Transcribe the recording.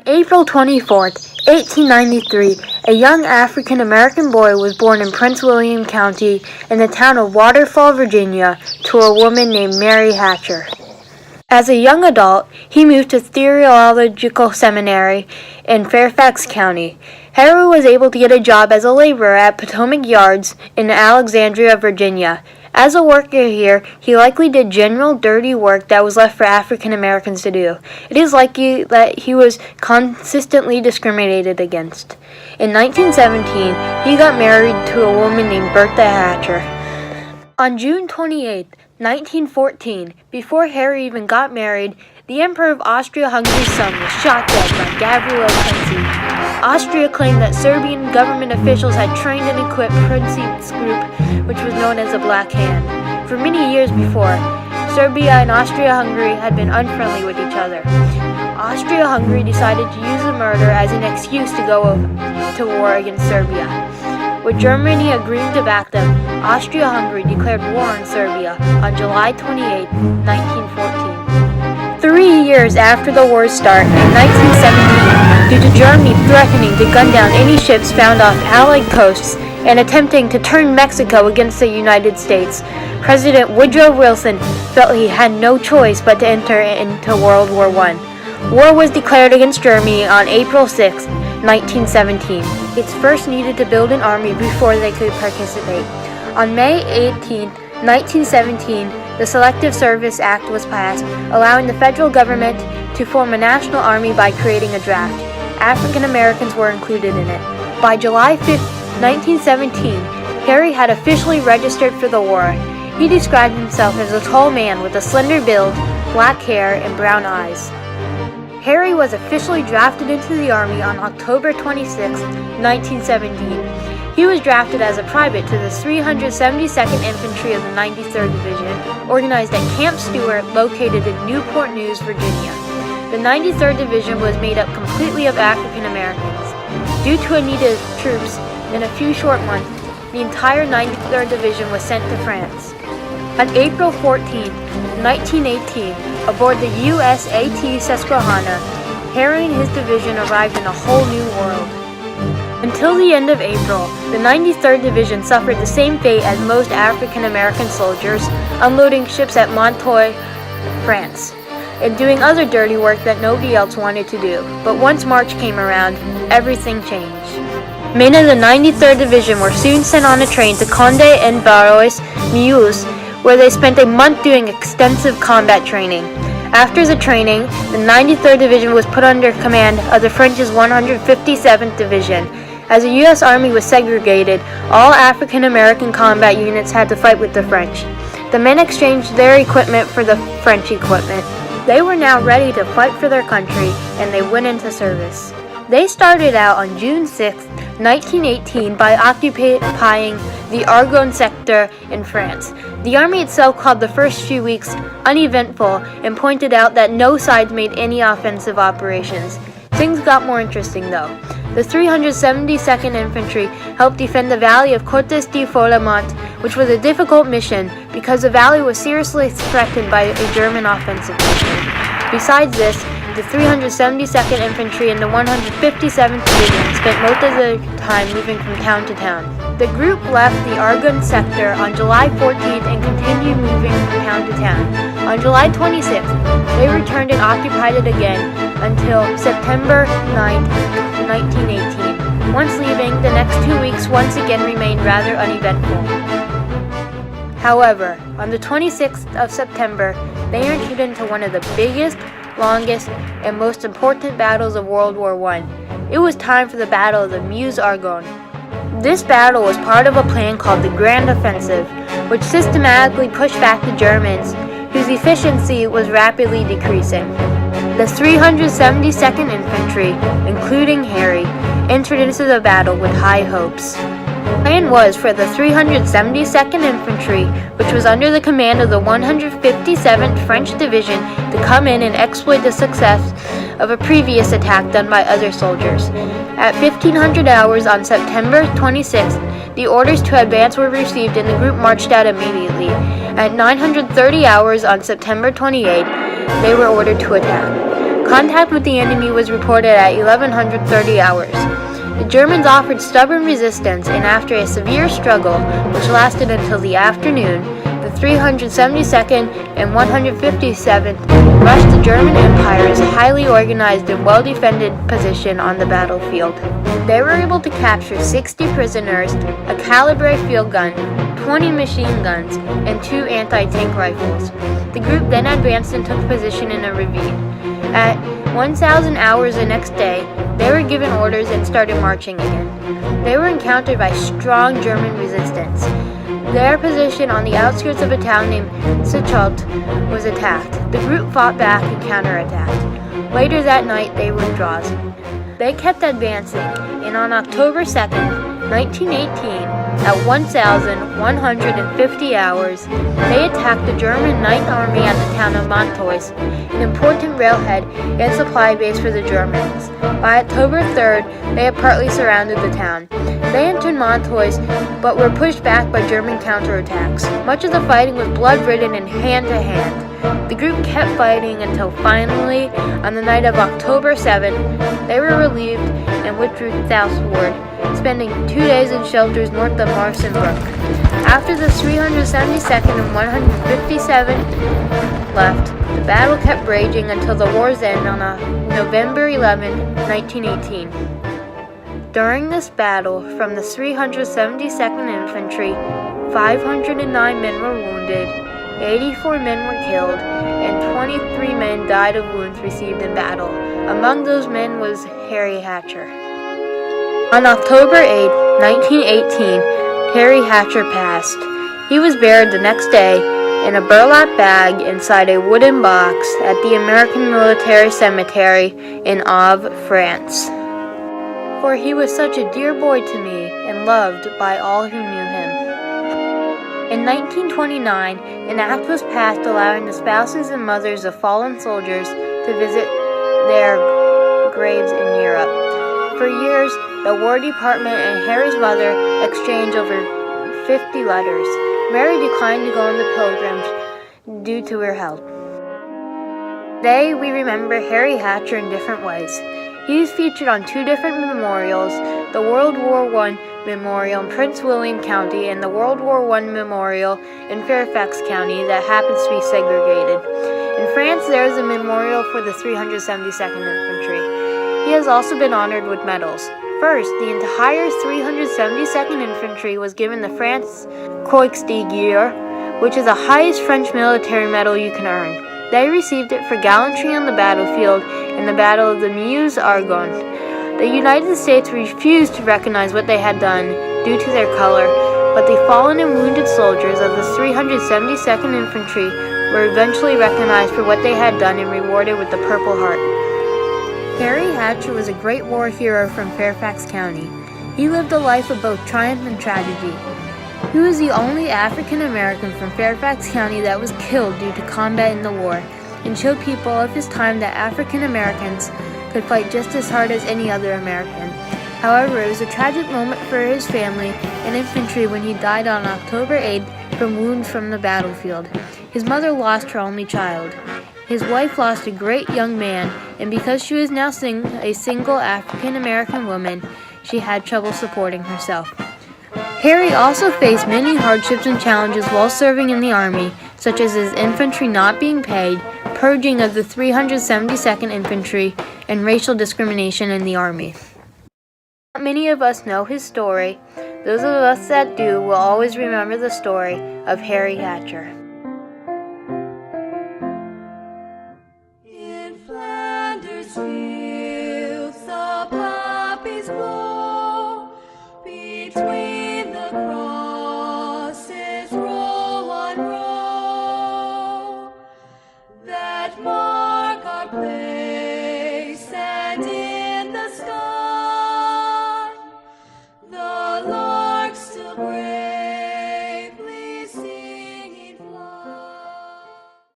April 24th, 1893, a young African-American boy was born in Prince William County in the town of Waterfall, Virginia, to a woman named Mary Hatcher. As a young adult, he moved to Theological Seminary in Fairfax County. Harry was able to get a job as a laborer at Potomac Yards in Alexandria, Virginia. As a worker here, he likely did general dirty work that was left for African Americans to do. It is likely that he was consistently discriminated against. In 1917, he got married to a woman named Bertha Hatcher. On June 28, 1914, before Harry even got married, the Emperor of Austria-Hungary's son was shot dead by Gavrilo Princip. Austria claimed that Serbian government officials had trained and equipped Princip's group, which was known as the Black Hand. For many years before, Serbia and Austria-Hungary had been unfriendly with each other. Austria-Hungary decided to use the murder as an excuse to go to war against Serbia. With Germany agreeing to back them, Austria-Hungary declared war on Serbia on July 28, 1914. 3 years after the war's start, in 1917, due to Germany threatening to gun down any ships found off Allied coasts and attempting to turn Mexico against the United States, President Woodrow Wilson felt he had no choice but to enter into World War I. War was declared against Germany on April 6, 1917. States first needed to build an army before they could participate. On May 18, 1917, the Selective Service Act was passed, allowing the federal government to form a national army by creating a draft. African Americans were included in it. By July 5, 1917, Harry had officially registered for the war. He described himself as a tall man with a slender build, black hair, and brown eyes. Harry was officially drafted into the Army on October 26, 1917. He was drafted as a private to the 372nd Infantry of the 93rd Division, organized at Camp Stewart, located in Newport News, Virginia. The 93rd Division was made up completely of African Americans. Due to a need of troops, in a few short months, the entire 93rd Division was sent to France. On April 14, 1918, aboard the USAT Susquehanna, Harry and his division arrived in a whole new world. Until the end of April, the 93rd Division suffered the same fate as most African American soldiers, unloading ships at Montreuil, France, and doing other dirty work that nobody else wanted to do. But once March came around, everything changed. Men of the 93rd Division were soon sent on a train to Condé and Varois, Meuse, where they spent a month doing extensive combat training. After the training, the 93rd Division was put under command of the French's 157th Division. As the U.S. Army was segregated, all African American combat units had to fight with the French. The men exchanged their equipment for the French equipment. They were now ready to fight for their country, and they went into service. They started out on June 6, 1918 by occupying the Argonne sector in France. The army itself called the first few weeks uneventful and pointed out that no sides made any offensive operations. Things got more interesting though. The 372nd Infantry helped defend the valley of Côtes de Folamont, which was a difficult mission because the valley was seriously threatened by a German offensive mission. Besides this, the 372nd Infantry and the 157th Division spent most of their time moving from town to town. The group left the Argonne sector on July 14th and continued moving from town to town. On July 26th, they returned and occupied it again until September 9th, 1918. Once leaving, the next 2 weeks once again remained rather uneventful. However, on the 26th of September, they entered into one of the biggest, longest, and most important battles of World War I. It was time for the Battle of the Meuse-Argonne. This battle was part of a plan called the Grand Offensive, which systematically pushed back the Germans, whose efficiency was rapidly decreasing. The 372nd Infantry, including Harry, entered into the battle with high hopes. The plan was for the 372nd Infantry, which was under the command of the 157th French Division, to come in and exploit the success of a previous attack done by other soldiers. At 1500 hours on September 26th, the orders to advance were received and the group marched out immediately. At 930 hours on September 28th, they were ordered to attack. Contact with the enemy was reported at 1130 hours. The Germans offered stubborn resistance, and after a severe struggle, which lasted until the afternoon, the 372nd and 157th rushed the German Empire's highly organized and well-defended position on the battlefield. They were able to capture 60 prisoners, a calibre field gun, 20 machine guns, and 2 anti-tank rifles. The group then advanced and took position in a ravine. At 1,000 hours the next day, they were given orders and started marching again. They were encountered by strong German resistance. Their position on the outskirts of a town named Sichelt was attacked. The group fought back and counterattacked. Later that night, they were withdrawn. They kept advancing, and on October 2nd, 1918, at 1,150 hours, they attacked the German Ninth Army at the town of Montois, an important railhead and supply base for the Germans. By October 3rd, they had partly surrounded the town. They entered Montois, but were pushed back by German counterattacks. Much of the fighting was blood-ridden and hand-to-hand. The group kept fighting until finally, on the night of October 7th, they were relieved and withdrew southward, spending 2 days in shelters north of Marsenbrook. After the 372nd and 157th left, the battle kept raging until the war's end on November 11, 1918. During this battle, from the 372nd Infantry, 509 men were wounded, 84 men were killed, and 23 men died of wounds received in battle. Among those men was Harry Hatcher. On October 8, 1918, Harry Hatcher passed. He was buried the next day in a burlap bag inside a wooden box at the American Military Cemetery in Havre, France. For he was such a dear boy to me and loved by all who knew him. In 1929, an act was passed allowing the spouses and mothers of fallen soldiers to visit their graves in Europe. For years, the War Department and Harry's mother exchanged over 50 letters. Mary declined to go on the pilgrimage due to her health. Today, we remember Harry Hatcher in different ways. He is featured on 2 different memorials, the World War I Memorial in Prince William County and the World War I Memorial in Fairfax County that happens to be segregated. In France, there is a memorial for the 372nd Infantry. He has also been honored with medals. First, the entire 372nd Infantry was given the France Croix de Guerre, which is the highest French military medal you can earn. They received it for gallantry on the battlefield in the Battle of the Meuse-Argonne. The United States refused to recognize what they had done due to their color, but the fallen and wounded soldiers of the 372nd Infantry were eventually recognized for what they had done and rewarded with the Purple Heart. Harry Hatcher was a great war hero from Fairfax County. He lived a life of both triumph and tragedy. He was the only African American from Fairfax County that was killed due to combat in the war, and showed people of his time that African Americans could fight just as hard as any other American. However, it was a tragic moment for his family and infantry when he died on October 8th from wounds from the battlefield. His mother lost her only child. His wife lost a great young man, and because she was now a single African American woman, she had trouble supporting herself. Harry also faced many hardships and challenges while serving in the Army, such as his infantry not being paid, purging of the 372nd Infantry, and racial discrimination in the Army. Not many of us know his story. Those of us that do will always remember the story of Harry Hatcher.